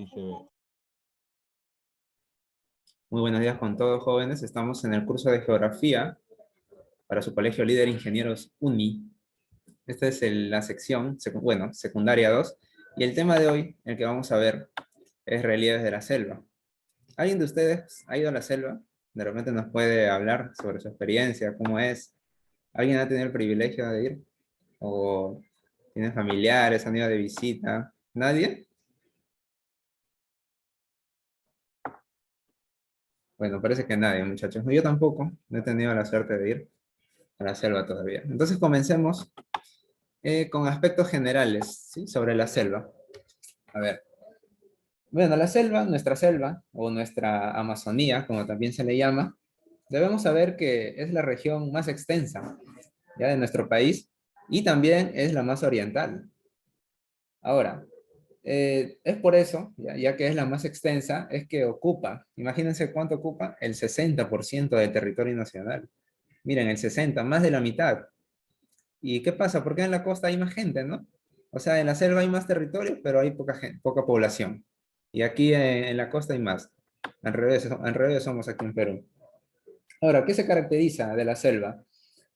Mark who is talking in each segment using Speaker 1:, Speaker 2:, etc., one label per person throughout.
Speaker 1: Sí se ve.
Speaker 2: Muy buenos días con todos, jóvenes. Estamos en el curso de Geografía para su colegio líder Ingenieros UNI. Esta es la sección, secundaria 2. Y el tema de hoy, el que vamos a ver, es relieves de la selva. ¿Alguien de ustedes ha ido a la selva? De repente nos puede hablar sobre su experiencia, cómo es. ¿Alguien ha tenido el privilegio de ir? ¿O tienen familiares, han ido de visita? ¿Nadie? Bueno, parece que nadie, muchachos. Yo tampoco, no he tenido la suerte de ir a la selva todavía. Entonces comencemos con aspectos generales, ¿sí? Sobre la selva. A ver, bueno, la selva, nuestra selva, o nuestra Amazonía, como también se le llama, debemos saber que es la región más extensa ya de nuestro país y también es la más oriental. Ahora, es por eso, ya que es la más extensa, es que ocupa, imagínense cuánto ocupa, el 60% del territorio nacional. Miren, el 60, más de la mitad. ¿Y qué pasa? Porque en la costa hay más gente, ¿no? O sea, en la selva hay más territorio, pero hay poca gente, poca población. Y aquí en la costa hay más. Al revés somos aquí en Perú. Ahora, ¿qué se caracteriza de la selva?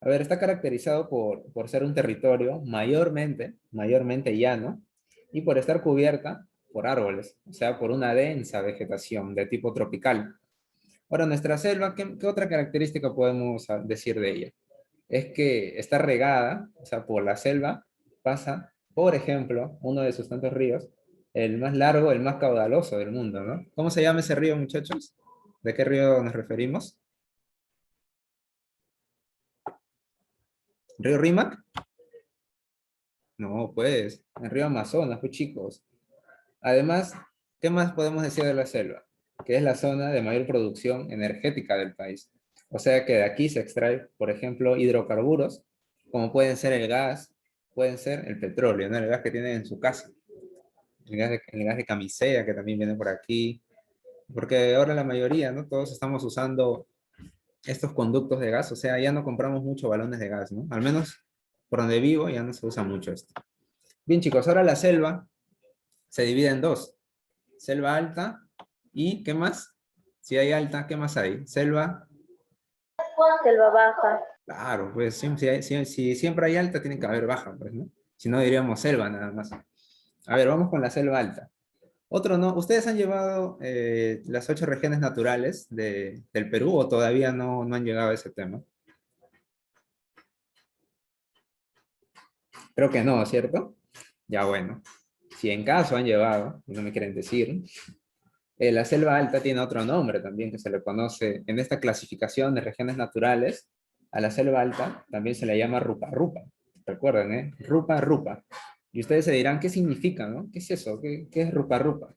Speaker 2: A ver, está caracterizado por ser un territorio mayormente llano y por estar cubierta por árboles, o sea, por una densa vegetación de tipo tropical. Ahora, nuestra selva, ¿qué otra característica podemos decir de ella? Es que está regada, o sea, por la selva, pasa, por ejemplo, uno de sus tantos ríos, el más largo, el más caudaloso del mundo, ¿no? ¿Cómo se llama ese río, muchachos? ¿De qué río nos referimos? ¿Río Rímac? No, pues, el río Amazonas, pues chicos. Además, ¿qué más podemos decir de la selva? Que es la zona de mayor producción energética del país. O sea que de aquí se extrae, por ejemplo, hidrocarburos, como pueden ser el gas, pueden ser el petróleo, ¿no? El gas que tienen en su casa. El gas de camisea, que también viene por aquí. Porque ahora la mayoría, ¿no? Todos estamos usando estos conductos de gas, o sea, ya no compramos mucho balones de gas, ¿no? Al menos por donde vivo ya no se usa mucho esto. Bien, chicos, ahora la selva se divide en dos. Selva alta y ¿qué más? Si hay alta, ¿qué más hay? Selva,
Speaker 3: Selva baja.
Speaker 2: claro, pues si siempre hay alta, tiene que haber baja, pues, ¿no? Si no, diríamos selva nada más. A ver, vamos con la selva alta. Otro no, ¿ustedes han llevado las 8 regiones naturales del Perú o todavía no han llegado a ese tema? Creo que no, ¿cierto? Ya bueno, si en caso han llevado, y no me quieren decir, la selva alta tiene otro nombre también que se le conoce en esta clasificación de regiones naturales. A la selva alta también se le llama rupa rupa. Recuerden, ¿eh? Rupa rupa. Y ustedes se dirán, ¿qué significa, no? ¿Qué es eso? ¿Qué es rupa rupa?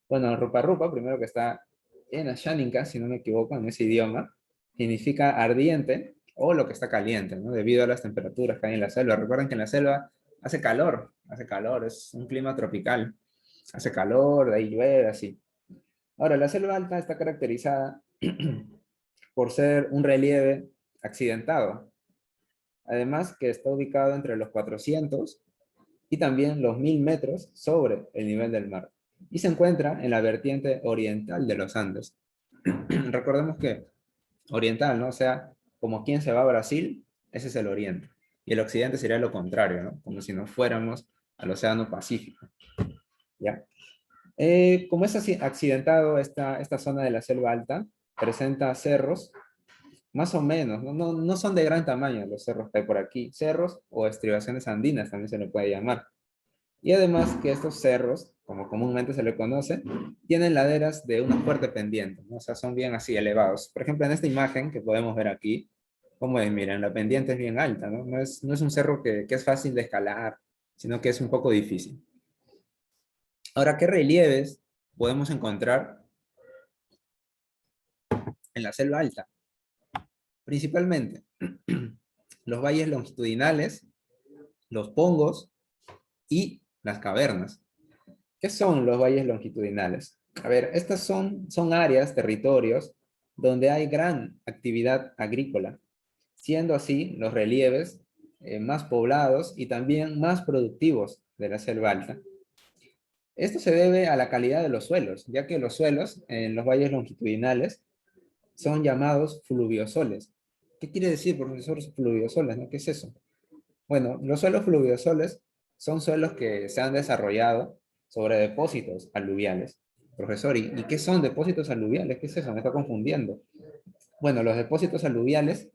Speaker 2: Bueno, rupa rupa, primero que está en Asháninka, si no me equivoco, en ese idioma, significa ardiente o lo que está caliente, ¿no? Debido a las temperaturas que hay en la selva. Recuerden que en la selva hace calor, es un clima tropical. Hace calor, de ahí llueve, así. Ahora, la selva alta está caracterizada por ser un relieve accidentado. Además, que está ubicado entre los 400 y también los 1000 metros sobre el nivel del mar. Y se encuentra en la vertiente oriental de los Andes. Recordemos que oriental, ¿no? O sea, como quien se va a Brasil, ese es el oriente. Y el occidente sería lo contrario, ¿no? Como si nos fuéramos al Océano Pacífico. ¿Ya? Como es así accidentado esta zona de la selva alta, presenta cerros, más o menos, no son de gran tamaño los cerros que hay por aquí, cerros o estribaciones andinas también se le puede llamar. Y además que estos cerros, como comúnmente se le conoce, tienen laderas de una fuerte pendiente, ¿no? O sea, son bien así elevados. Por ejemplo, en esta imagen que podemos ver aquí, como ven, miren, la pendiente es bien alta, ¿no? No es un cerro que es fácil de escalar, sino que es un poco difícil. Ahora, ¿qué relieves podemos encontrar en la selva alta? Principalmente los valles longitudinales, los pongos y las cavernas. ¿Qué son los valles longitudinales? A ver, estas son áreas, territorios, donde hay gran actividad agrícola, siendo así los relieves más poblados y también más productivos de la selva alta. Esto se debe a la calidad de los suelos, ya que los suelos en los valles longitudinales son llamados fluviosoles. ¿Qué quiere decir, profesor, fluviosoles? ¿No? ¿Qué es eso? Bueno, los suelos fluviosoles son suelos que se han desarrollado sobre depósitos aluviales. Profesor, ¿y qué son depósitos aluviales? ¿Qué es eso? Me está confundiendo. Bueno, los depósitos aluviales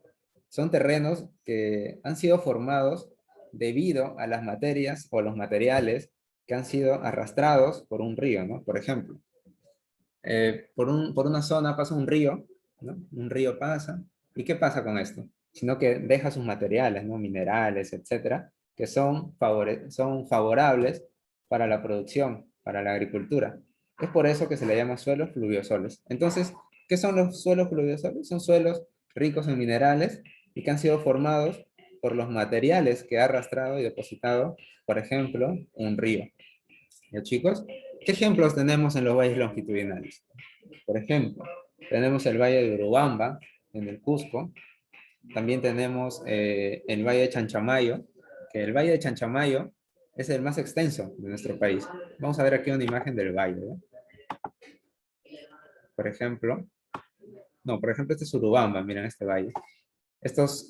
Speaker 2: son terrenos que han sido formados debido a las materias o los materiales que han sido arrastrados por un río, ¿no? Por ejemplo, por una zona pasa un río, ¿no? Un río pasa, ¿y qué pasa con esto? Sino que deja sus materiales, ¿no? Minerales, etcétera, que son favorables para la producción, para la agricultura. Es por eso que se le llama suelos fluviosoles. Entonces, ¿qué son los suelos fluviosoles? Son suelos ricos en minerales y que han sido formados por los materiales que ha arrastrado y depositado, por ejemplo, un río. ¿Ya, chicos? ¿Qué ejemplos tenemos en los valles longitudinales? Por ejemplo, tenemos el valle de Urubamba, en el Cusco. También tenemos el valle de Chanchamayo, que el valle de Chanchamayo es el más extenso de nuestro país. Vamos a ver aquí una imagen del valle, ¿no? Por ejemplo, no, por ejemplo, este es Urubamba, miren este valle. Estos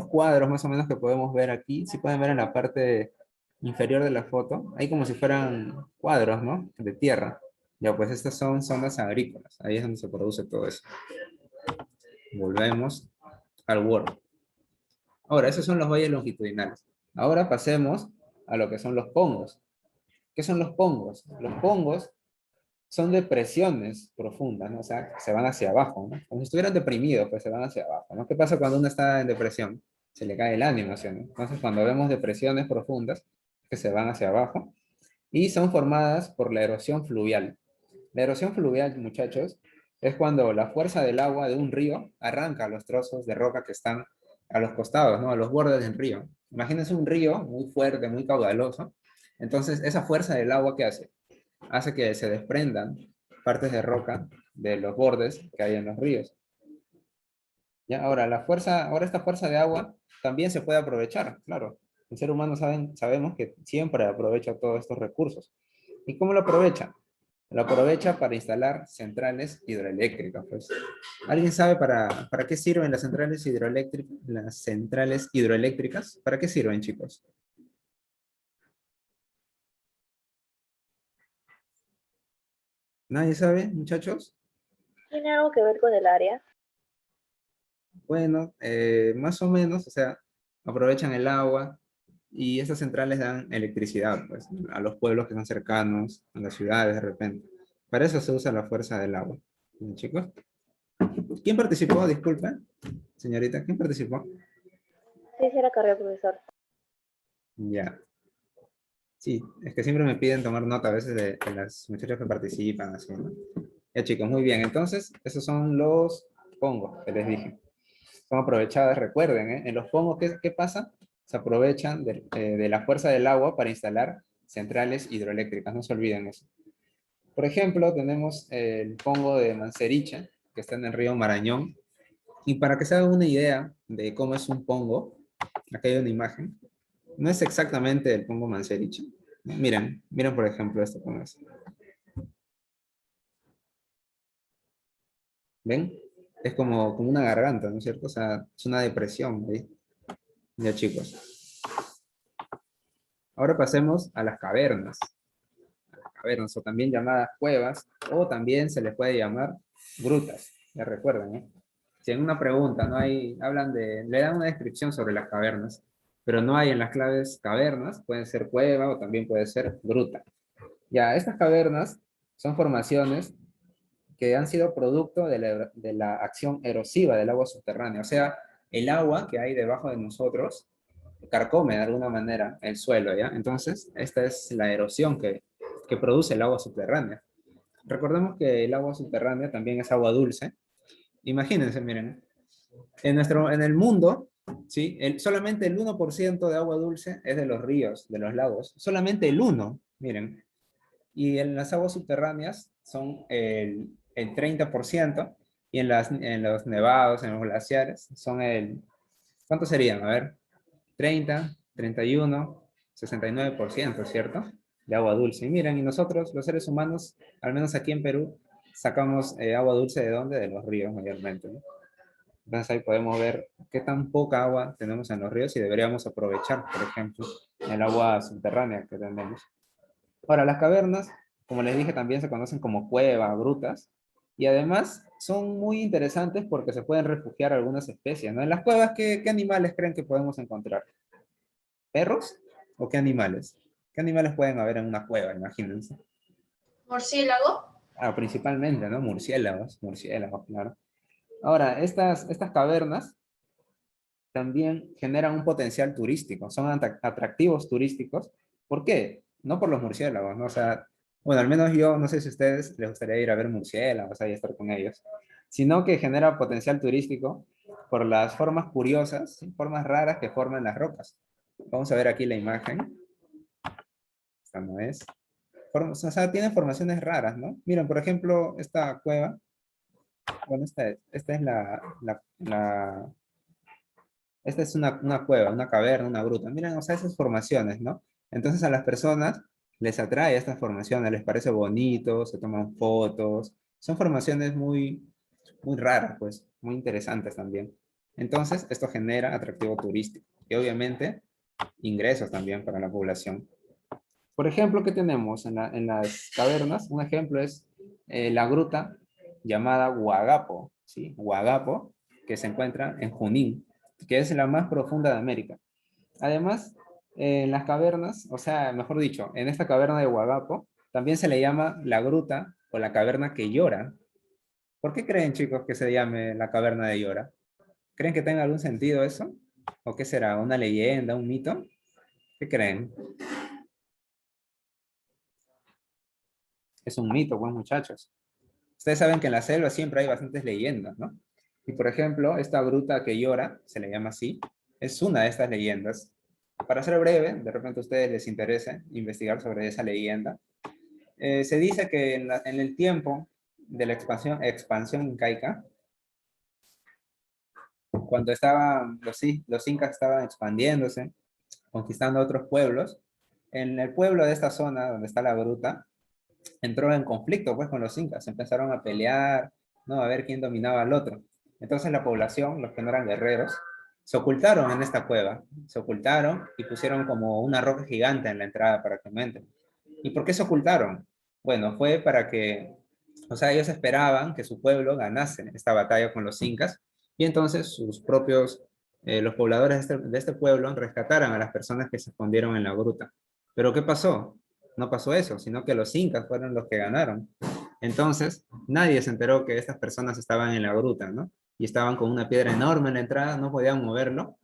Speaker 2: cuadros más o menos que podemos ver aquí, si pueden ver en la parte inferior de la foto, hay como si fueran cuadros, ¿no? De tierra. Ya, pues estas son zonas agrícolas, ahí es donde se produce todo eso. Volvemos al Word. Ahora, esos son los valles longitudinales. Ahora pasemos a lo que son los pongos. ¿Qué son los pongos? Los pongos son depresiones profundas, ¿no? O sea, se van hacia abajo, ¿no? Como si estuvieran deprimidos, pues se van hacia abajo, ¿no? ¿Qué pasa cuando uno está en depresión? Se le cae el ánimo, ¿sí, no? Entonces, cuando vemos depresiones profundas, que se van hacia abajo, y son formadas por la erosión fluvial. La erosión fluvial, muchachos, es cuando la fuerza del agua de un río arranca los trozos de roca que están a los costados, ¿no? A los bordes del río. Imagínense un río muy fuerte, muy caudaloso. Entonces, esa fuerza del agua, ¿qué hace? Hace que se desprendan partes de roca de los bordes que hay en los ríos. ¿Ya? Ahora esta fuerza de agua también se puede aprovechar, claro. El ser humano sabemos que siempre aprovecha todos estos recursos. ¿Y cómo lo aprovecha? Lo aprovecha para instalar centrales hidroeléctricas. Pues. ¿Alguien sabe para qué sirven las centrales hidroeléctricas? Las centrales hidroeléctricas, ¿para qué sirven, chicos? ¿Nadie sabe, muchachos?
Speaker 3: ¿Tiene algo que ver con el área?
Speaker 2: Bueno, más o menos, o sea, aprovechan el agua y estas centrales dan electricidad, pues, a los pueblos que son cercanos, a las ciudades de repente. Para eso se usa la fuerza del agua. ¿Bien, chicos? ¿Quién participó? Disculpa, señorita, ¿quién participó?
Speaker 3: Sí, sí, la carrera, profesor.
Speaker 2: Ya. Sí, es que siempre me piden tomar nota a veces de las muchachas que participan, así, ¿no? Ya, chicos, muy bien. Entonces, esos son los pongos que les dije. Son aprovechadas, recuerden, ¿eh? En los pongos, ¿qué pasa? Se aprovechan de la fuerza del agua para instalar centrales hidroeléctricas, no se olviden eso. Por ejemplo, tenemos el pongo de Manseriche, que está en el río Marañón, y para que se hagan una idea de cómo es un pongo, acá hay una imagen, no es exactamente el pongo Manseriche. Miren por ejemplo esto cómo es. ¿Ven? Es como una garganta, ¿no es cierto? O sea, es una depresión, ¿sí? Ya, chicos. Ahora pasemos a las cavernas. A las cavernas, o también llamadas cuevas, o también se les puede llamar grutas. Ya recuerden, ¿eh? Si en una pregunta no hay, le dan una descripción sobre las cavernas, pero no hay en las claves cavernas, pueden ser cueva o también puede ser gruta. Ya, estas cavernas son formaciones que han sido producto de la acción erosiva del agua subterránea. O sea, el agua que hay debajo de nosotros carcome de alguna manera el suelo, ¿ya? Entonces, esta es la erosión que produce el agua subterránea. Recordemos que el agua subterránea también es agua dulce. Imagínense, miren, en el mundo, ¿sí? Solamente el 1% de agua dulce es de los ríos, de los lagos. Solamente el 1, miren. Y en las aguas subterráneas son el 30%, y en los nevados, en los glaciares, son ¿cuánto serían? A ver, 30, 31, 69%, ¿cierto? de agua dulce. Y miren, y nosotros, los seres humanos, al menos aquí en Perú, sacamos agua dulce ¿de dónde? De los ríos mayormente, ¿no? Entonces ahí podemos ver qué tan poca agua tenemos en los ríos y deberíamos aprovechar, por ejemplo, el agua subterránea que tenemos. Ahora, las cavernas, como les dije, también se conocen como cuevas, grutas, y además son muy interesantes porque se pueden refugiar algunas especies, ¿no? En las cuevas, ¿qué animales creen que podemos encontrar? ¿Perros o qué animales? ¿Qué animales pueden haber en una cueva? Imagínense.
Speaker 1: Murciélago.
Speaker 2: Ah, principalmente, ¿no? Murciélagos, claro. Ahora, estas cavernas también generan un potencial turístico, son atractivos turísticos. ¿Por qué? No por los murciélagos, ¿no? O sea, bueno, al menos yo, no sé si a ustedes les gustaría ir a ver murciélagos, ahí estar con ellos, sino que genera potencial turístico por las formas curiosas, ¿sí? Formas raras que forman las rocas. Vamos a ver aquí la imagen. Esta no es. O sea, tiene formaciones raras, ¿no? Miren, por ejemplo, esta cueva, bueno, esta es esta es una cueva, una caverna, una gruta. Miren, o sea, esas formaciones, ¿no? Entonces a las personas les atrae estas formaciones, les parece bonito, se toman fotos. Son formaciones muy raras, pues, muy interesantes también. Entonces, esto genera atractivo turístico y obviamente ingresos también para la población. Por ejemplo, ¿qué tenemos en las cavernas? Un ejemplo es la gruta llamada Huagapo, ¿sí? Huagapo, que se encuentra en Junín, que es la más profunda de América. Además, en las cavernas, o sea, mejor dicho, en esta caverna de Huagapo, también se le llama la gruta o la caverna que llora. ¿Por qué creen, chicos, que se llame la caverna de llora? ¿Creen que tenga algún sentido eso? ¿O qué será? ¿Una leyenda, un mito? ¿Qué creen? Es un mito, pues, muchachos. Ustedes saben que en la selva siempre hay bastantes leyendas, ¿no? Y por ejemplo, esta gruta que llora, se le llama así, es una de estas leyendas. Para ser breve, de repente a ustedes les interese investigar sobre esa leyenda. Se dice que en el tiempo de la expansión incaica, cuando los incas estaban expandiéndose, conquistando otros pueblos, en el pueblo de esta zona donde está la gruta, entró en conflicto pues con los incas, empezaron a pelear, ¿no? A ver quién dominaba al otro. Entonces la población, los que no eran guerreros, se ocultaron en esta cueva, se ocultaron y pusieron como una roca gigante en la entrada para que no entren. ¿Y por qué se ocultaron? Bueno, fue para que, o sea, ellos esperaban que su pueblo ganase esta batalla con los incas y entonces sus propios, los pobladores de este pueblo rescataran a las personas que se escondieron en la gruta. Pero ¿qué pasó? No pasó eso, sino que los incas fueron los que ganaron. Entonces, nadie se enteró que estas personas estaban en la gruta, ¿no? Y estaban con una piedra enorme en la entrada, no podían moverlo.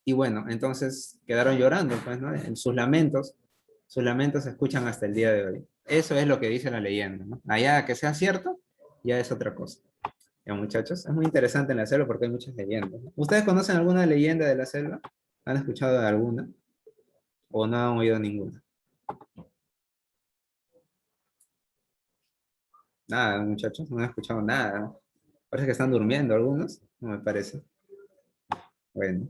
Speaker 2: Y bueno, entonces quedaron llorando, pues, ¿no? En sus lamentos se escuchan hasta el día de hoy. Eso es lo que dice la leyenda, ¿no? Allá que sea cierto, ya es otra cosa. Ya, muchachos, es muy interesante en la selva porque hay muchas leyendas, ¿no? ¿Ustedes conocen alguna leyenda de la selva? ¿Han escuchado de alguna? ¿O no han oído ninguna? Nada, muchachos, no han escuchado nada, ¿no? Parece que están durmiendo algunos, no me parece. Bueno,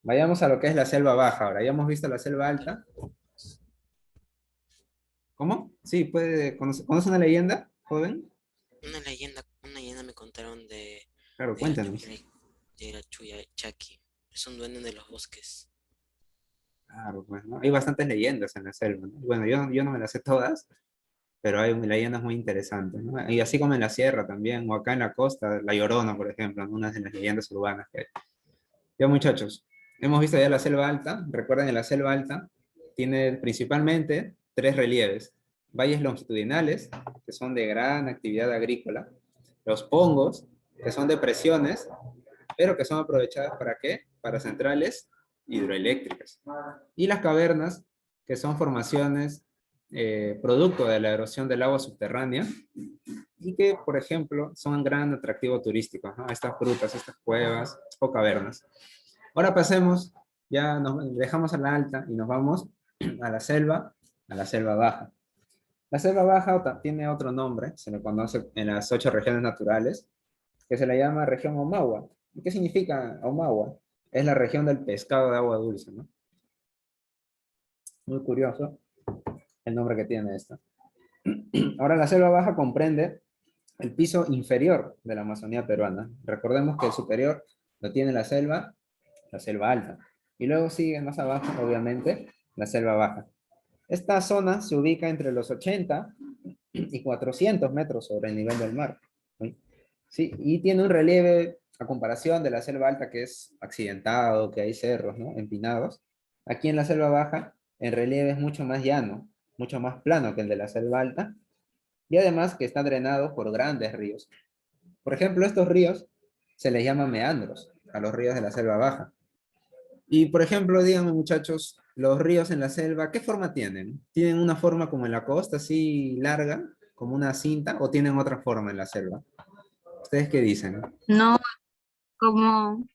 Speaker 2: vayamos a lo que es la selva baja ahora. Ya hemos visto la selva alta. ¿Cómo? Sí, ¿conoce una leyenda, joven?
Speaker 4: Una leyenda me contaron
Speaker 2: Claro,
Speaker 4: de la
Speaker 2: cuéntanos.
Speaker 4: Chuya, de la Chuya Chaki. Es un duende de los bosques.
Speaker 2: Claro, pues, ¿no? Hay bastantes leyendas en la selva, ¿no? Bueno, yo no me las sé todas, pero hay leyendas muy interesantes, ¿no? Y así como en la sierra también, o acá en la costa, La Llorona, por ejemplo, ¿no? Una de las leyendas urbanas que hay. Ya, muchachos, hemos visto ya la selva alta. Recuerden que la selva alta tiene principalmente tres relieves. Valles longitudinales, que son de gran actividad agrícola. Los pongos, que son depresiones, pero que son aprovechadas ¿para qué? Para centrales hidroeléctricas. Y las cavernas, que son formaciones producto de la erosión del agua subterránea y que, por ejemplo, son un gran atractivo turístico, ¿no? Estas grutas, estas cuevas o cavernas. Ahora pasemos, ya nos dejamos a la alta y nos vamos a la selva baja. La selva baja tiene otro nombre, se le conoce en las 8 regiones naturales, que se le llama región Omagua. ¿Y qué significa Omagua? Es la región del pescado de agua dulce, ¿no? Muy curioso. el nombre que tiene esto. Ahora, la selva baja comprende el piso inferior de la Amazonía peruana. Recordemos que el superior lo tiene la selva alta. Y luego sigue más abajo, obviamente, la selva baja. Esta zona se ubica entre los 80 y 400 metros sobre el nivel del mar. ¿Sí? Sí, y tiene un relieve, a comparación de la selva alta, que es accidentado, que hay cerros, ¿no? Empinados. Aquí en la selva baja, el relieve es mucho más llano, mucho más plano que el de la selva alta, y además que está drenado por grandes ríos. Por ejemplo, estos ríos se les llama meandros a los ríos de la selva baja. Y por ejemplo, díganme muchachos, los ríos en la selva, ¿qué forma tienen? ¿Tienen una forma como en la costa, así larga, como una cinta, o tienen otra forma en la selva? ¿Ustedes qué dicen?
Speaker 5: No, como,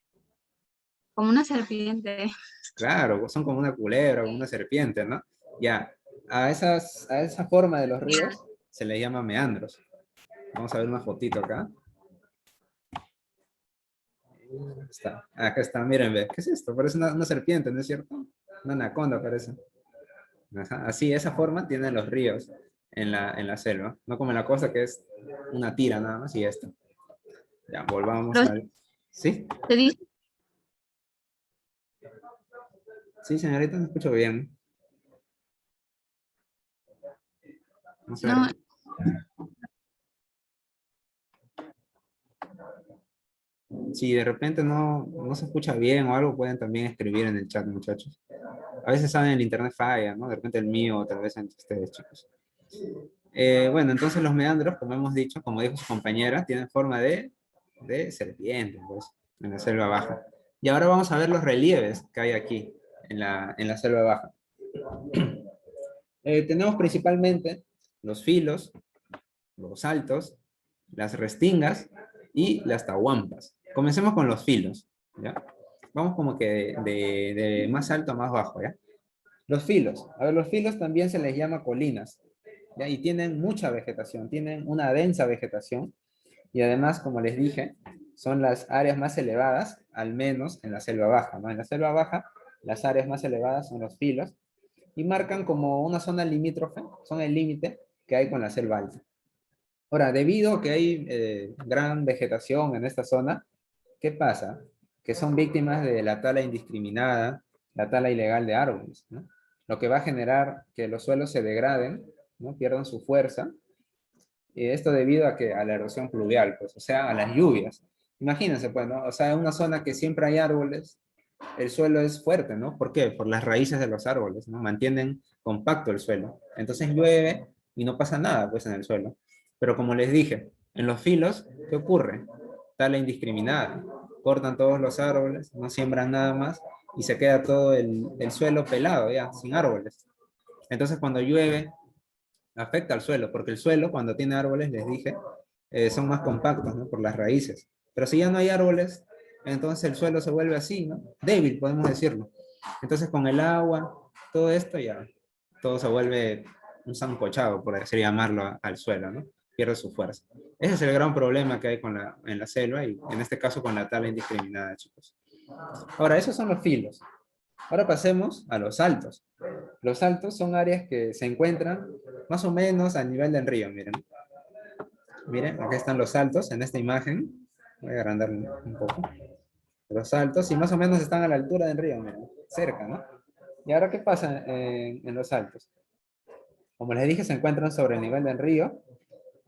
Speaker 5: como una serpiente.
Speaker 2: Claro, son como una culebra, como una serpiente, ¿no? Ya, a esa forma de los ríos se les llama meandros. Vamos a ver una fotito acá. Está. Acá está, miren, ve. ¿Qué es esto? Parece una serpiente, ¿no es cierto? Una anaconda parece. Ajá. Así, esa forma tienen los ríos en la selva. No como en la costa, que es una tira nada más y esto. Ya, volvamos
Speaker 5: Pero
Speaker 2: al... ¿Sí?
Speaker 5: se dice,
Speaker 2: Sí, señorita, me escucho bien. Vamos a
Speaker 5: no,
Speaker 2: ver. Si de repente no se escucha bien o algo, pueden también escribir en el chat, muchachos. A veces saben el internet falla, ¿no? De repente el mío o tal vez entre ustedes, chicos. Bueno, entonces los meandros, como hemos dicho, como dijo su compañera, tienen forma de serpiente, pues, en la selva baja. Y ahora vamos a ver los relieves que hay aquí, en la selva baja. Tenemos principalmente los filos, los altos, las restingas y las tahuampas. Comencemos con los filos, ¿ya? Vamos como que de más alto a más bajo, ¿ya? Los filos. A ver, los filos también se les llama colinas, ¿ya? Y tienen mucha vegetación, tienen una densa vegetación. Y además, como les dije, son las áreas más elevadas, al menos en la selva baja, ¿no? En la selva baja, las áreas más elevadas son los filos y marcan como una zona limítrofe, son el límite que hay con la selva alta. Ahora, debido a que hay gran vegetación en esta zona, ¿qué pasa? Que son víctimas de la tala indiscriminada, la tala ilegal de árboles, ¿no? Lo que va a generar que los suelos se degraden, ¿no? Pierdan su fuerza, y esto debido a la erosión pluvial, pues, o sea, a las lluvias. Imagínense, pues, ¿no? O sea, en una zona que siempre hay árboles, el suelo es fuerte, ¿no? ¿Por qué? Por las raíces de los árboles, ¿no? Mantienen compacto el suelo. Entonces llueve y no pasa nada, pues, en el suelo. Pero como les dije, en los filos, ¿qué ocurre? Tala indiscriminada. Cortan todos los árboles, no siembran nada más y se queda todo el suelo pelado ya, sin árboles. Entonces cuando llueve, afecta al suelo, porque el suelo cuando tiene árboles, les dije, son más compactos, ¿no? Por las raíces. Pero si ya no hay árboles, entonces el suelo se vuelve así, ¿no? Débil, podemos decirlo. Entonces con el agua, todo esto ya, todo se vuelve un sancochado, por así llamarlo, al suelo, ¿no? Pierde su fuerza. Ese es el gran problema que hay en la selva y en este caso con la tala indiscriminada, chicos. Ahora, esos son los filos. Ahora pasemos a los altos. Los altos son áreas que se encuentran más o menos a nivel del río, miren. Miren, acá están los altos en esta imagen. Voy a agrandar un poco. Los altos y más o menos están a la altura del río, miren, cerca, ¿no? ¿Y ahora qué pasa en los altos? Como les dije, se encuentran sobre el nivel del río,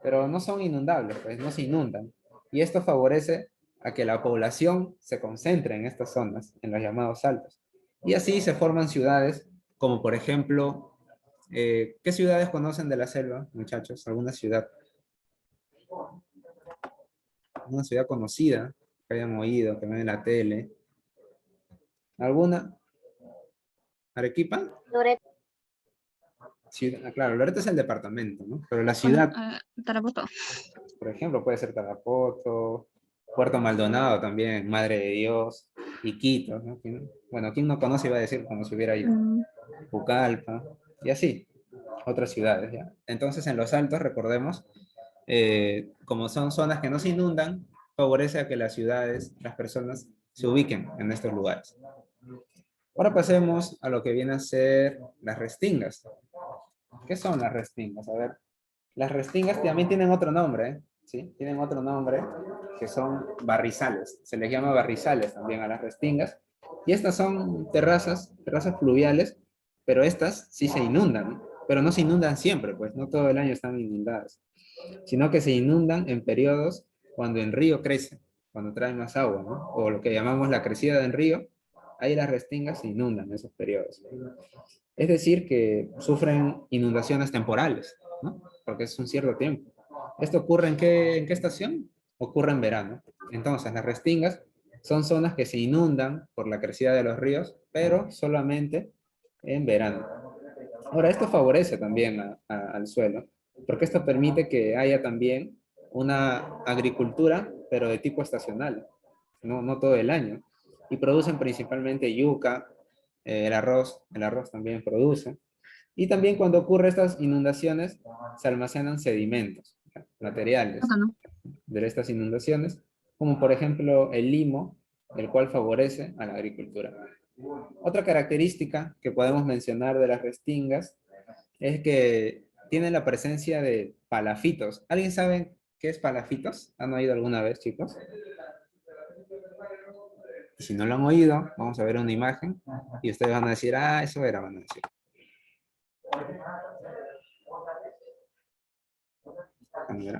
Speaker 2: pero no son inundables, pues no se inundan. Y esto favorece a que la población se concentre en estas zonas, en los llamados altos. Y así se forman ciudades como por ejemplo, ¿qué ciudades conocen de la selva, muchachos? ¿Alguna ciudad? ¿Una ciudad conocida que hayan oído, que ven en la tele? ¿Alguna? ¿Arequipa?
Speaker 3: Loreto.
Speaker 2: Claro, Loreto es el departamento, ¿no? Pero la
Speaker 5: bueno,
Speaker 2: ciudad,
Speaker 5: Tarapoto.
Speaker 2: por ejemplo, puede ser Tarapoto, Puerto Maldonado también, Madre de Dios, Iquitos, ¿no? Bueno, ¿quién no conoce iba a decir como si hubiera ido?
Speaker 5: Mm,
Speaker 2: Pucallpa, y así, otras ciudades, ¿ya? Entonces, en los altos, recordemos, como son zonas que no se inundan, favorece a que las ciudades, las personas, se ubiquen en estos lugares. Ahora pasemos a lo que viene a ser las restingas. ¿Qué son las restingas? A ver, las restingas también tienen otro nombre, ¿eh? ¿Sí? Tienen otro nombre, que son barrizales. Se les llama barrizales también a las restingas. Y estas son terrazas fluviales, pero estas sí se inundan, ¿no? Pero no se inundan siempre, pues no todo el año están inundadas, sino que se inundan en periodos cuando el río crece, cuando trae más agua, ¿no? O lo que llamamos la crecida del río, ahí las restingas se inundan en esos periodos. Es decir, que sufren inundaciones temporales, ¿no? Porque es un cierto tiempo. ¿Esto ocurre en qué estación? Ocurre en verano. Entonces, las restingas son zonas que se inundan por la crecida de los ríos, pero solamente en verano. Ahora, esto favorece también al suelo, porque esto permite que haya también una agricultura, pero de tipo estacional, no todo el año. Y producen principalmente yuca, el arroz también produce. Y también cuando ocurren estas inundaciones, se almacenan sedimentos, materiales
Speaker 5: Acá no.
Speaker 2: de estas inundaciones, como por ejemplo el limo, el cual favorece a la agricultura. Otra característica que podemos mencionar de las restingas es que tienen la presencia de palafitos. ¿Alguien sabe qué es palafitos? ¿Han oído alguna vez, chicos? Y si no lo han oído, vamos a ver una imagen y ustedes van a decir, ah, eso era, van a decir.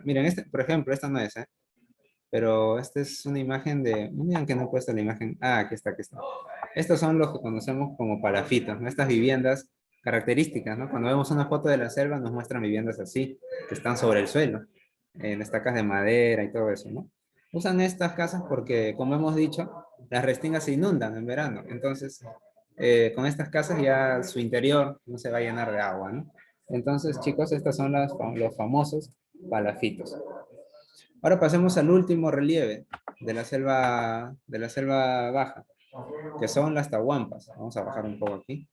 Speaker 2: Miren, este, por ejemplo, esta no es, ¿eh? Pero esta es una imagen de, miren que no he puesto la imagen, ah, aquí está, aquí está. Estos son los que conocemos como palafitos, ¿no? Estas viviendas características, ¿no? Cuando vemos una foto de la selva nos muestran viviendas así, que están sobre el suelo, en estacas de madera y todo eso, ¿no? Usan estas casas porque, como hemos dicho, las restingas se inundan en verano, entonces con estas casas ya su interior no se va a llenar de agua, ¿no? Entonces, chicos, estas son los famosos palafitos. Ahora pasemos al último relieve de la selva baja, que son las tahuampas. Vamos a bajar un poco aquí.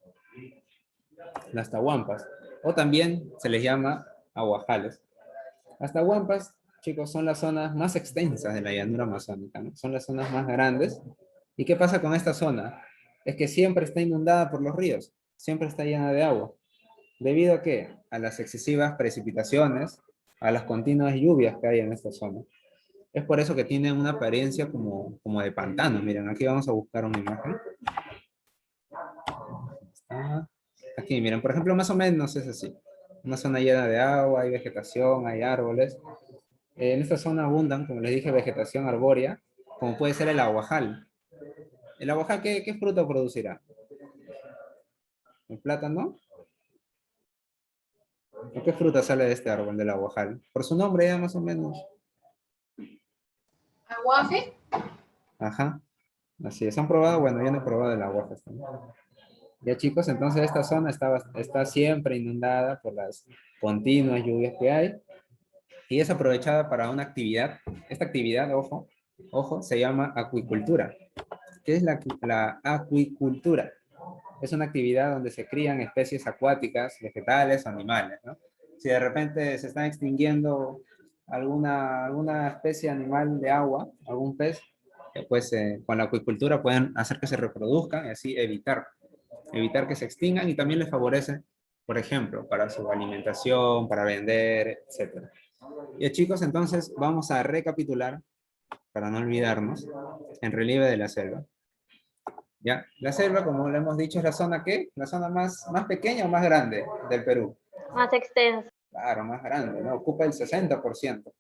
Speaker 2: Las tahuampas, o también se les llama aguajales. Las tahuampas, chicos, son las zonas más extensas de la llanura amazónica, ¿no? Son las zonas más grandes. ¿Y qué pasa con esta zona? Es que siempre está inundada por los ríos, siempre está llena de agua. ¿Debido a qué? A las excesivas precipitaciones, a las continuas lluvias que hay en esta zona. Es por eso que tiene una apariencia como de pantano. Miren, aquí vamos a buscar una imagen. Aquí, miren, por ejemplo, más o menos es así. Una zona llena de agua, hay vegetación, hay árboles. En esta zona abundan, como les dije, vegetación arbórea, como puede ser el aguajal. ¿El aguajal qué fruto producirá? ¿El plátano? ¿O qué fruta sale de este árbol, del aguajal? Por su nombre ya más o menos.
Speaker 1: Aguaje.
Speaker 2: Ajá, así es. ¿Han probado? Bueno, yo no he probado el aguaje también. Ya chicos, entonces esta zona está siempre inundada por las continuas lluvias que hay y es aprovechada para una actividad. Esta actividad, ojo, se llama acuicultura. ¿Qué es la acuicultura? Es una actividad donde se crían especies acuáticas, vegetales, animales, ¿no? Si de repente se están extinguiendo alguna especie animal de agua, algún pez, pues con la acuicultura pueden hacer que se reproduzcan y así evitar que se extingan y también les favorece, por ejemplo, para su alimentación, para vender, etc. Y chicos, entonces vamos a recapitular, para no olvidarnos, en relieve de la selva. ¿Ya? La selva, como le hemos dicho, es la zona ¿qué? La zona más pequeña o más grande del Perú.
Speaker 3: Más extenso.
Speaker 2: Claro, más grande, ¿no? Ocupa el 60%.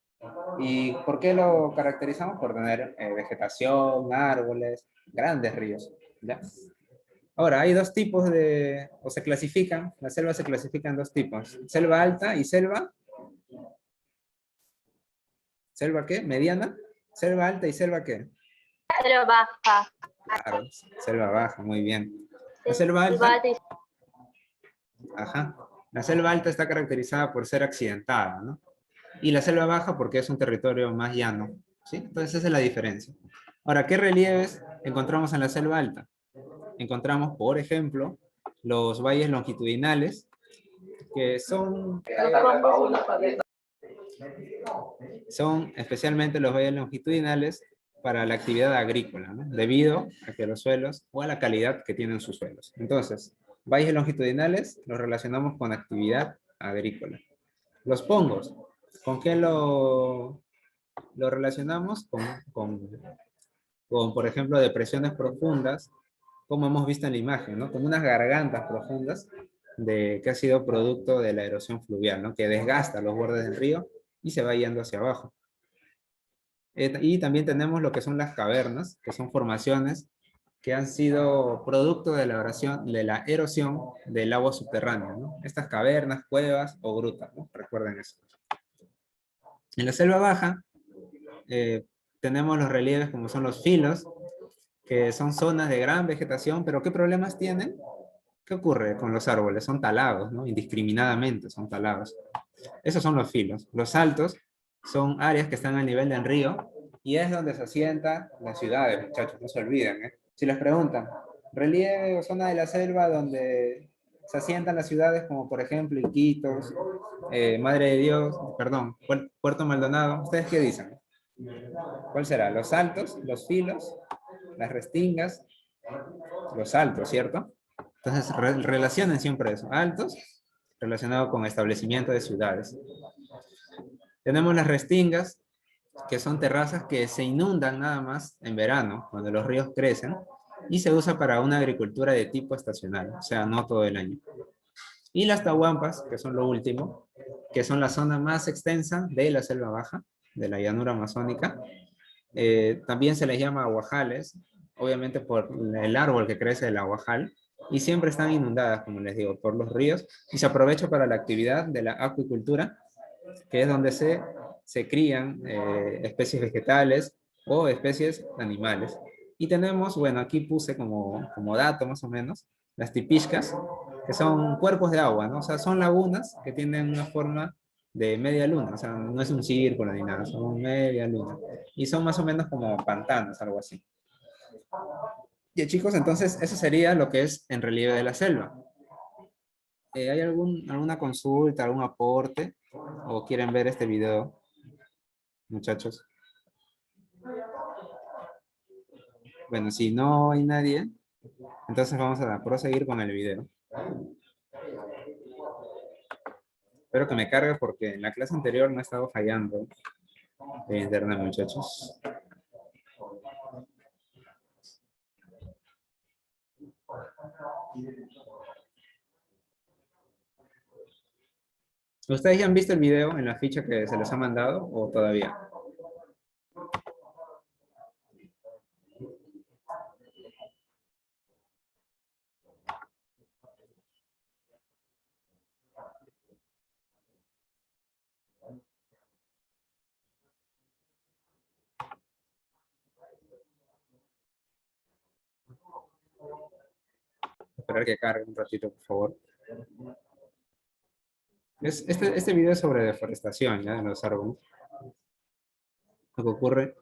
Speaker 2: ¿Y por qué lo caracterizamos? Por tener vegetación, árboles, grandes ríos, ¿ya? Ahora, hay dos tipos o se clasifican, la selva se clasifica en dos tipos, selva alta y selva ¿qué? Mediana, selva alta y selva ¿qué?
Speaker 3: Pero baja.
Speaker 2: Claro, selva baja, muy bien. La selva alta, ajá, la selva alta está caracterizada por ser accidentada, ¿no? Y la selva baja porque es un territorio más llano, ¿sí? Entonces esa es la diferencia. Ahora, ¿qué relieves encontramos en la selva alta? Encontramos, por ejemplo, los valles longitudinales, que son especialmente los valles longitudinales para la actividad agrícola, ¿no? Debido a que los suelos o a la calidad que tienen sus suelos. Entonces, valles longitudinales los relacionamos con actividad agrícola. Los pongos, ¿con qué lo relacionamos? Con, por ejemplo, depresiones profundas, como hemos visto en la imagen, ¿no? Como unas gargantas profundas que ha sido producto de la erosión fluvial, ¿no? Que desgasta los bordes del río y se va yendo hacia abajo. Y también tenemos lo que son las cavernas, que son formaciones que han sido producto de la erosión del agua subterránea, ¿no? Estas cavernas, cuevas o grutas, ¿no? Recuerden eso. En la selva baja tenemos los relieves como son los filos, que son zonas de gran vegetación, pero ¿qué problemas tienen? ¿Qué ocurre con los árboles? Son talados, ¿no? Indiscriminadamente son talados. Esos son los filos. Los altos son áreas que están al nivel del río y es donde se asientan las ciudades, muchachos, no se olviden, ¿eh? Si les preguntan, relieve o zona de la selva donde se asientan las ciudades como por ejemplo Iquitos, Madre de Dios, perdón, Puerto Maldonado, ¿ustedes qué dicen? ¿Cuál será? ¿Los altos, los filos, las restingas, los altos, cierto? Entonces relacionen siempre eso, altos, relacionado con establecimiento de ciudades. Tenemos las restingas, que son terrazas que se inundan nada más en verano, cuando los ríos crecen, y se usa para una agricultura de tipo estacional, o sea, no todo el año. Y las tahuampas, que son lo último, que son la zona más extensa de la selva baja, de la llanura amazónica. También se les llama aguajales, obviamente por el árbol que crece del aguajal, y siempre están inundadas, como les digo, por los ríos, y se aprovecha para la actividad de la acuicultura, que es donde se crían especies vegetales o especies animales. Y tenemos, bueno, aquí puse como dato más o menos, las tipishkas, que son cuerpos de agua, ¿no? O sea, son lagunas que tienen una forma de media luna, o sea, no es un círculo ni nada, son media luna. Y son más o menos como pantanos, algo así. Y chicos, entonces eso sería lo que es en relieve de la selva. ¿Hay alguna consulta, algún aporte? ¿O quieren ver este video, muchachos? Bueno, si no hay nadie, entonces vamos a proseguir con el video. Espero que me cargue porque en la clase anterior no ha estado fallando el internet, muchachos. ¿Ustedes ya han visto el video en la ficha que se les ha mandado o todavía? Esperar que cargue un ratito, por favor. Este video es sobre deforestación, ¿ya? De los árboles. Lo que ocurre...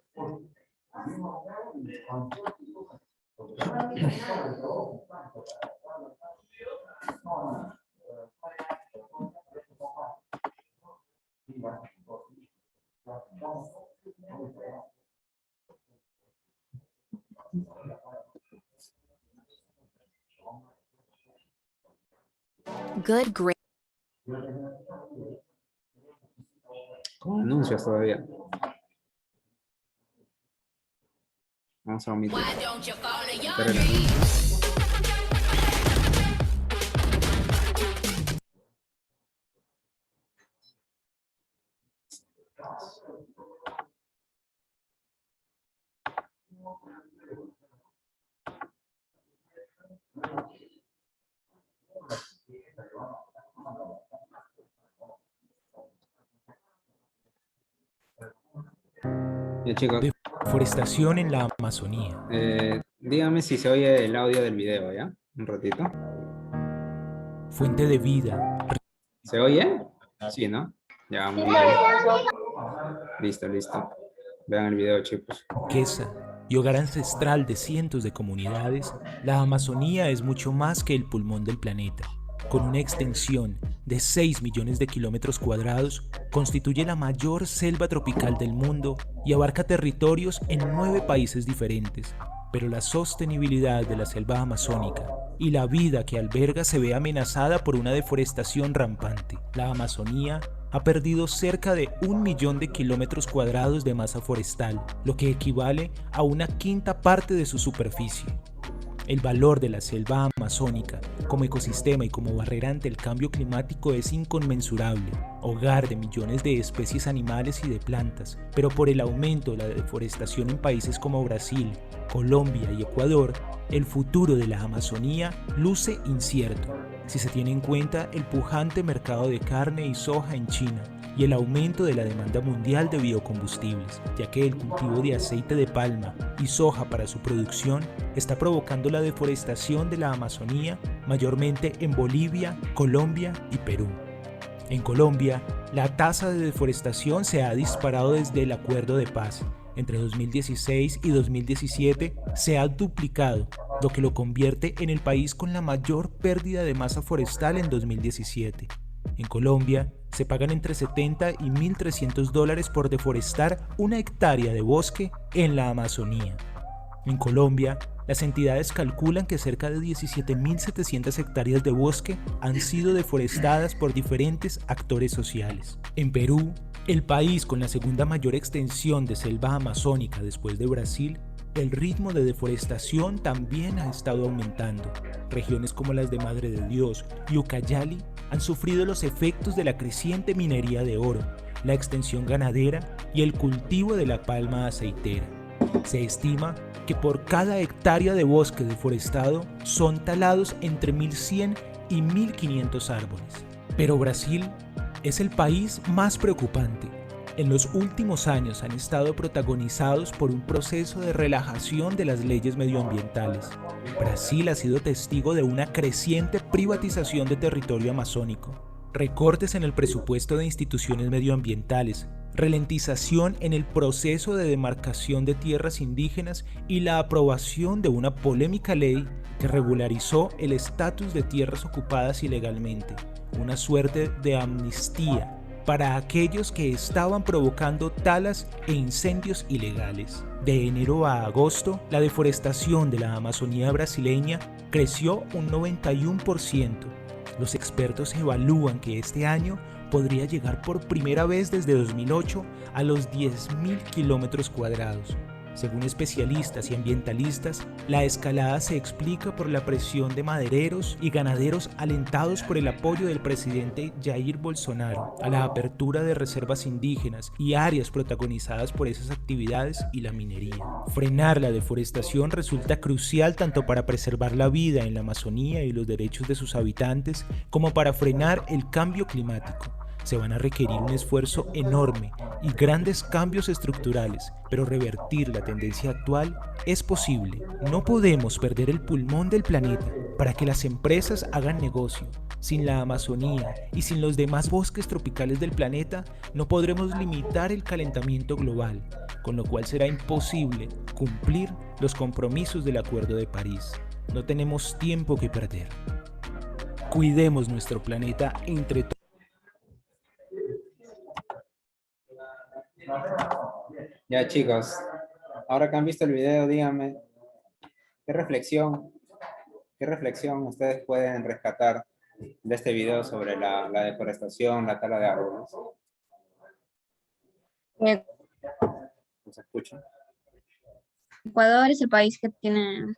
Speaker 6: Good grade.
Speaker 2: Con anuncios todavía. Vamos a omitir. Espera el anuncio. Bien, chicos.
Speaker 7: Deforestación en la Amazonía.
Speaker 2: Dígame si se oye el audio del video, ¿ya? Un ratito.
Speaker 7: Fuente de vida.
Speaker 2: ¿Se oye? Sí, ¿no? Ya, muy bien. Listo, listo. Vean el video, chicos.
Speaker 7: Riqueza y hogar ancestral de cientos de comunidades, la Amazonía es mucho más que el pulmón del planeta. Con una extensión de 6 millones de kilómetros cuadrados, constituye la mayor selva tropical del mundo y abarca territorios en 9 países diferentes. pero la sostenibilidad de la selva amazónica y la vida que alberga se ve amenazada por una deforestación rampante. La Amazonía ha perdido cerca de 1 millón de kilómetros cuadrados de masa forestal, lo que equivale a una quinta parte de su superficie. El valor de la selva amazónica como ecosistema y como barrera ante el cambio climático es inconmensurable, hogar de millones de especies animales y de plantas, pero por el aumento de la deforestación en países como Brasil, Colombia y Ecuador, el futuro de la Amazonía luce incierto, si se tiene en cuenta el pujante mercado de carne y soja en China y el aumento de la demanda mundial de biocombustibles, ya que el cultivo de aceite de palma y soja para su producción está provocando la deforestación de la Amazonía, mayormente en Bolivia, Colombia y Perú. En Colombia, la tasa de deforestación se ha disparado desde el Acuerdo de Paz. Entre 2016 y 2017 se ha duplicado, lo que lo convierte en el país con la mayor pérdida de masa forestal en 2017. En Colombia, se pagan entre 70 y $1.300 por deforestar 1 hectárea de bosque en la Amazonía. En Colombia, las entidades calculan que cerca de 17.700 hectáreas de bosque han sido deforestadas por diferentes actores sociales. En Perú, el país con la segunda mayor extensión de selva amazónica después de Brasil, el ritmo de deforestación también ha estado aumentando. Regiones como las de Madre de Dios y Ucayali han sufrido los efectos de la creciente minería de oro, la extensión ganadera y el cultivo de la palma aceitera. Se estima que por cada hectárea de bosque deforestado son talados entre 1.100 y 1.500 árboles. Pero Brasil es el país más preocupante. En los últimos años han estado protagonizados por un proceso de relajación de las leyes medioambientales. Brasil ha sido testigo de una creciente privatización de territorio amazónico, recortes en el presupuesto de instituciones medioambientales, ralentización en el proceso de demarcación de tierras indígenas y la aprobación de una polémica ley que regularizó el estatus de tierras ocupadas ilegalmente, una suerte de amnistía para aquellos que estaban provocando talas e incendios ilegales. De enero a agosto, la deforestación de la Amazonía brasileña creció un 91%. Los expertos evalúan que este año podría llegar por primera vez desde 2008 a los 10.000 kilómetros cuadrados. Según especialistas y ambientalistas, la escalada se explica por la presión de madereros y ganaderos alentados por el apoyo del presidente Jair Bolsonaro a la apertura de reservas indígenas y áreas protagonizadas por esas actividades y la minería. Frenar la deforestación resulta crucial tanto para preservar la vida en la Amazonía y los derechos de sus habitantes como para frenar el cambio climático. Se van a requerir un esfuerzo enorme y grandes cambios estructurales, pero revertir la tendencia actual es posible. No podemos perder el pulmón del planeta para que las empresas hagan negocio. Sin la Amazonía y sin los demás bosques tropicales del planeta, no podremos limitar el calentamiento global, con lo cual será imposible cumplir los compromisos del Acuerdo de París. No tenemos tiempo que perder. Cuidemos nuestro planeta entre todos.
Speaker 2: Ya chicos, ahora que han visto el video, díganme, qué reflexión ustedes pueden rescatar de este video sobre la deforestación, la tala de árboles. ¿Se escucha?
Speaker 5: Ecuador es el país que tiene...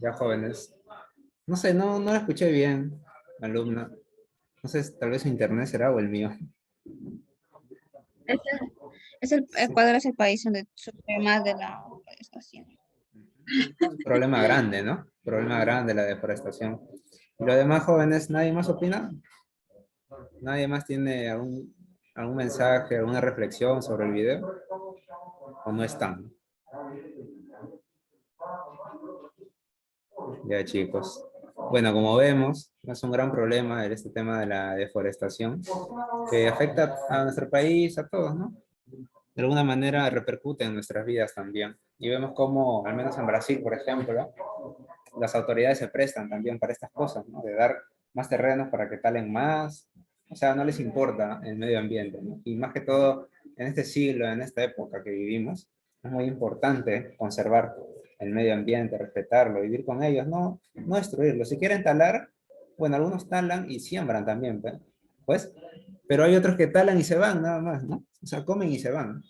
Speaker 2: Ya jóvenes. No sé, no lo escuché bien, alumna. No sé, tal vez su internet será o el mío.
Speaker 5: Ecuador es el país donde sufre más de la deforestación.
Speaker 2: Problema grande, ¿no? Problema grande la deforestación. Y los demás jóvenes, ¿nadie más opina? ¿Nadie más tiene algún mensaje, alguna reflexión sobre el video? ¿O no están? Ya chicos. Bueno, como vemos, es un gran problema este tema de la deforestación que afecta a nuestro país, a todos, ¿no? de alguna manera repercute en nuestras vidas también. Y vemos cómo, al menos en Brasil, por ejemplo, las autoridades se prestan también para estas cosas, ¿no? De dar más terrenos para que talen más. O sea, no les importa el medio ambiente, ¿no? Y más que todo, en este siglo, en esta época que vivimos, es muy importante conservar el medio ambiente, respetarlo, vivir con ellos, no destruirlo. Si quieren talar, bueno, algunos talan y siembran también, pues, pero hay otros que talan y se van nada más, ¿no? O sea, comen y se van.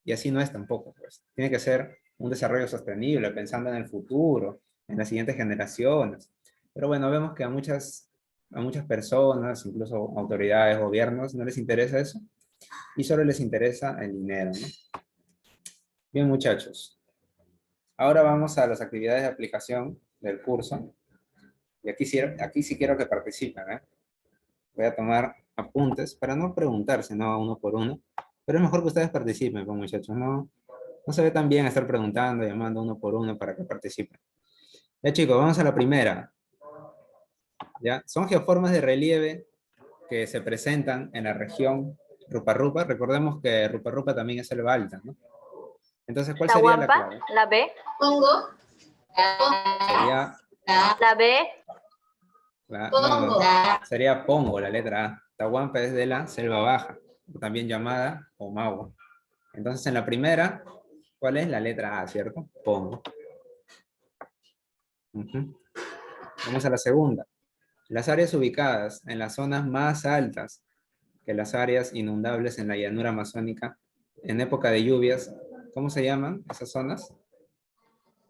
Speaker 2: Y así no es tampoco, pues. Tiene que ser un desarrollo sostenible, pensando en el futuro, en las siguientes generaciones. Pero bueno, vemos que a muchas personas, incluso autoridades, gobiernos, no les interesa eso y solo les interesa el dinero, ¿no? Bien, muchachos. Ahora vamos a las actividades de aplicación del curso. Y aquí sí quiero que participen, ¿eh? Voy a tomar apuntes para no preguntar, sino uno por uno. Pero es mejor que ustedes participen, pues, muchachos. No se ve tan bien estar preguntando, llamando uno por uno para que participen. Ya, chicos, vamos a la primera. ¿Ya? Son geoformas de relieve que se presentan en la región Rupa-Rupa. Recordemos que Rupa-Rupa también es selva alta, ¿no? Entonces, ¿cuál sería la
Speaker 3: Tahuampa,
Speaker 2: clave?
Speaker 3: la B.
Speaker 1: Pongo.
Speaker 2: Sería,
Speaker 3: La B.
Speaker 1: Pongo.
Speaker 2: sería Pongo, la letra A. Tahuampa es de la selva baja, también llamada Omagua. Entonces, en la primera, ¿cuál es? La letra A, ¿cierto? Pongo. Vamos a la segunda. Las áreas ubicadas en las zonas más altas que las áreas inundables en la llanura amazónica en época de lluvias, ¿cómo se llaman esas zonas?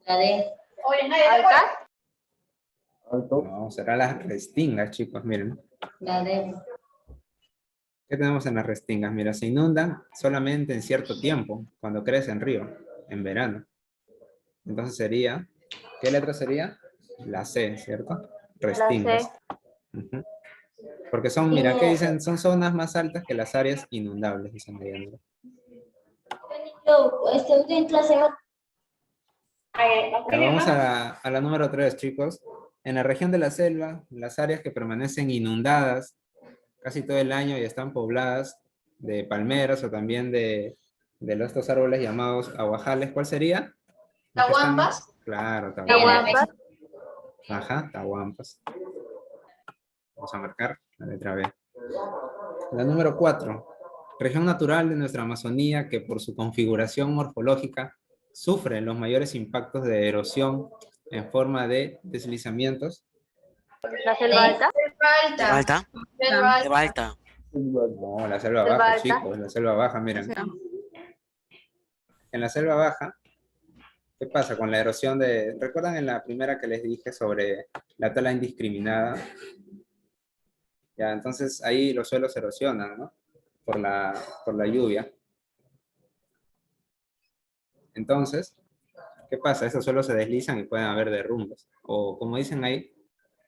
Speaker 1: Oye, nadie te
Speaker 3: Alta.
Speaker 2: No, serán las restingas, chicos, miren. ¿Qué tenemos en las restingas? Mira, se inundan solamente en cierto tiempo, cuando crece en río, en verano. Entonces sería, ¿qué letra sería? La C, ¿cierto? Restingas. Ujú. Porque son, mira, ¿qué dicen? Son zonas más altas que las áreas inundables, dicen la llanura. Ya vamos a la número 3, chicos. En la región de la selva, las áreas que permanecen inundadas casi todo el año y están pobladas de palmeras o también de estos árboles llamados aguajales, ¿cuál sería?
Speaker 1: Tahuampas.
Speaker 2: Claro,
Speaker 3: Tahuampas.
Speaker 2: Ajá, tahuampas. Vamos a marcar la letra B. La número 4. Región natural de nuestra Amazonía que por su configuración morfológica sufre los mayores impactos de erosión en forma de deslizamientos.
Speaker 3: La selva alta.
Speaker 1: Selva alta.
Speaker 4: ¿Alta?
Speaker 1: Selva alta.
Speaker 4: ¿Selva alta?
Speaker 2: No, la selva
Speaker 3: Selva
Speaker 2: baja,
Speaker 3: alta.
Speaker 2: chicos, la selva baja, miren. En la selva baja, ¿qué pasa con la erosión de... ¿Recuerdan en la primera que les dije sobre la tala indiscriminada? Ya, entonces ahí los suelos se erosionan, ¿no? Por la lluvia. Entonces, ¿qué pasa? Esos suelos se deslizan y pueden haber derrumbes. O como dicen ahí,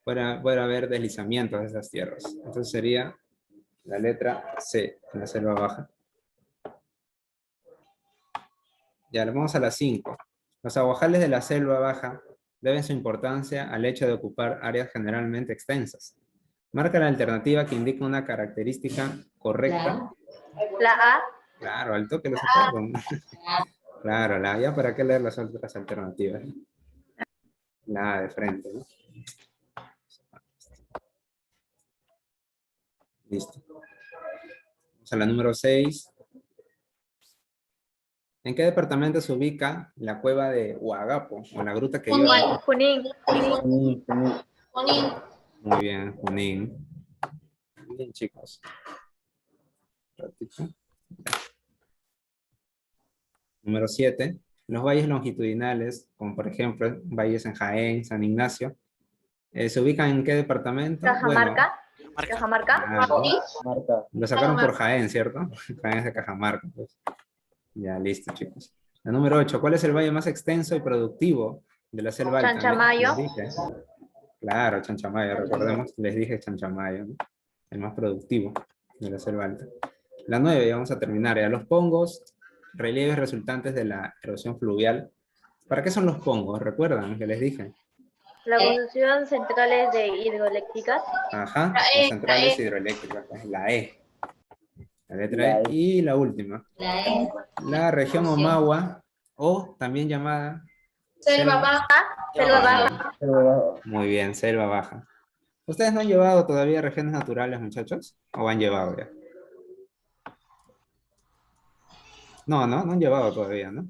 Speaker 2: puede haber deslizamientos de esas tierras. Entonces sería la letra C, en la selva baja. Ya, vamos a la 5. Los aguajales de la selva baja deben su importancia al hecho de ocupar áreas generalmente extensas. Marca la alternativa que indica una característica correcta.
Speaker 3: La A.
Speaker 2: Claro, al toque lo sacaron. Claro, ya para qué leer las otras alternativas. La A de frente, ¿no? Listo. Vamos a la número 6. ¿En qué departamento se ubica la cueva de Huagapo o la gruta que llora?
Speaker 3: Junín.
Speaker 1: Junín.
Speaker 2: Muy bien, Junín. Muy bien, chicos. Un ratito. Número 7. Los valles longitudinales, como por ejemplo valles en Jaén, San Ignacio, ¿se ubican en qué departamento?
Speaker 3: Cajamarca.
Speaker 4: Marca.
Speaker 3: Cajamarca.
Speaker 2: Claro, lo sacaron por Jaén, ¿cierto? Jaén es de Cajamarca. Pues. Ya, listo, chicos. La número 8. ¿Cuál es el valle más extenso y productivo de la selva alta?
Speaker 3: Chanchamayo.
Speaker 2: Les dije. Claro, Chanchamayo, recordemos, les dije Chanchamayo, ¿no? El más productivo de la selva alta. La 9, ya vamos a terminar. Ya los pongos, relieves resultantes de la erosión fluvial. ¿Para qué son los pongos? ¿Recuerdan que les dije?
Speaker 3: La evolución centrales de hidroeléctricas.
Speaker 2: Ajá,
Speaker 1: La E,
Speaker 2: las centrales
Speaker 1: la E.
Speaker 2: hidroeléctricas, pues, la E. La letra E. Y la última.
Speaker 1: La E.
Speaker 2: La región Omagua, o también llamada...
Speaker 1: Selva baja.
Speaker 3: Selva baja.
Speaker 2: Muy bien, selva baja. ¿Ustedes no han llevado todavía regiones naturales, muchachos? ¿O han llevado ya? No han llevado todavía, ¿no?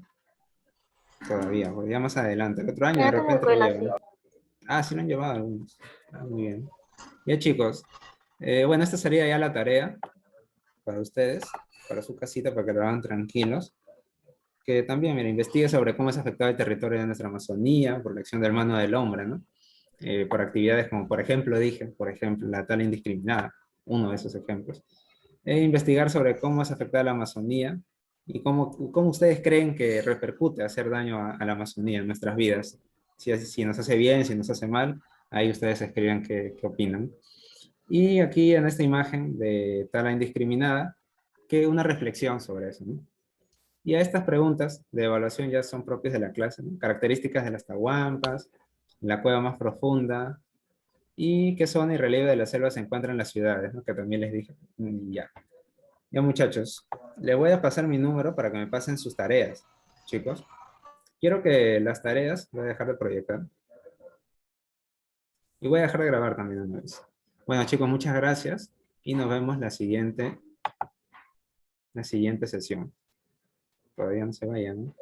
Speaker 2: Todavía, pues ya más adelante. El otro año de
Speaker 3: En otras
Speaker 2: repente lo
Speaker 3: escuelas,
Speaker 2: llevan. Ah, sí lo han llevado algunos. Ah, muy bien. Ya, chicos. Bueno, esta sería ya la tarea para ustedes, para su casita, para que lo hagan tranquilos. Que también, mira, investigue sobre cómo es afectado el territorio de nuestra Amazonía por la acción de mano del hombre, ¿no? Por actividades como, por ejemplo, la tala indiscriminada, uno de esos ejemplos. Investigar sobre cómo es afectada la Amazonía y cómo ustedes creen que repercute hacer daño a la Amazonía en nuestras vidas. Si nos hace bien, si nos hace mal, ahí ustedes escriban qué opinan. Y aquí en esta imagen de tala indiscriminada, que una reflexión sobre eso, ¿no? Y a estas preguntas de evaluación ya son propias de la clase, ¿no? Características de las tahuampas, la cueva más profunda, y qué zona y relieve de la selva se encuentra en las ciudades, ¿no? Que también les dije. Ya muchachos, les voy a pasar mi número para que me pasen sus tareas, chicos. Quiero que las tareas, voy a dejar de proyectar. Y voy a dejar de grabar también una vez. Bueno chicos, muchas gracias y nos vemos la siguiente sesión. Todavía no se vayan, ¿no?